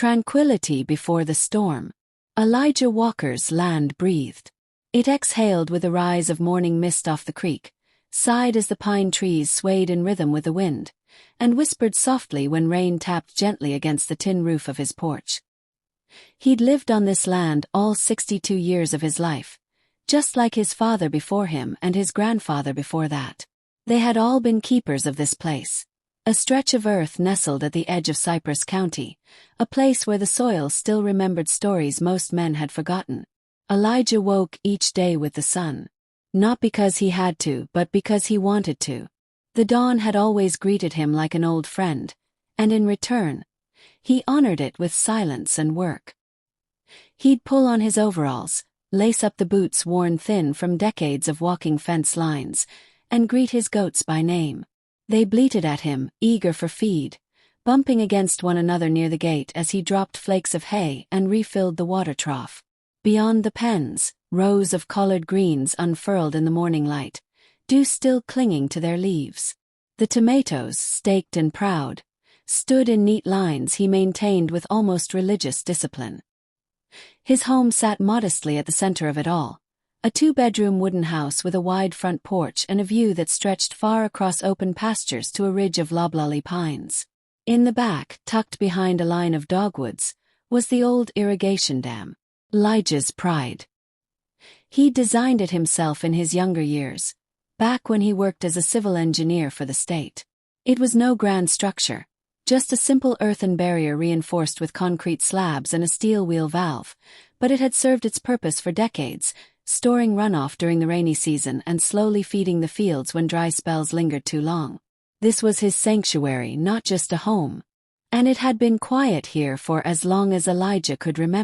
Tranquility before the storm. Elijah Walker's land breathed. It exhaled with the rise of morning mist off the creek, sighed as the pine trees swayed in rhythm with the wind, and whispered softly when rain tapped gently against the tin roof of his porch. He'd lived on this land all 62 years of his life, just like his father before him and his grandfather before that. They had all been keepers of this place, a stretch of earth nestled at the edge of Cypress County, a place where the soil still remembered stories most men had forgotten. Elijah woke each day with the sun. Not because he had to, but because he wanted to. The dawn had always greeted him like an old friend, and in return, he honored it with silence and work. He'd pull on his overalls, lace up the boots worn thin from decades of walking fence lines, and greet his goats by name. They bleated at him, eager for feed, bumping against one another near the gate as he dropped flakes of hay and refilled the water trough. Beyond the pens, rows of collard greens unfurled in the morning light, dew still clinging to their leaves. The tomatoes, staked and proud, stood in neat lines he maintained with almost religious discipline. His home sat modestly at the center of it all, a two-bedroom wooden house with a wide front porch and a view that stretched far across open pastures to a ridge of loblolly pines. In the back, tucked behind a line of dogwoods, was the old irrigation dam, Elijah's pride. He'd designed it himself in his younger years, back when he worked as a civil engineer for the state. It was no grand structure, just a simple earthen barrier reinforced with concrete slabs and a steel wheel valve, but it had served its purpose for decades, storing runoff during the rainy season and slowly feeding the fields when dry spells lingered too long. This was his sanctuary, not just a home. And it had been quiet here for as long as Elijah could remember.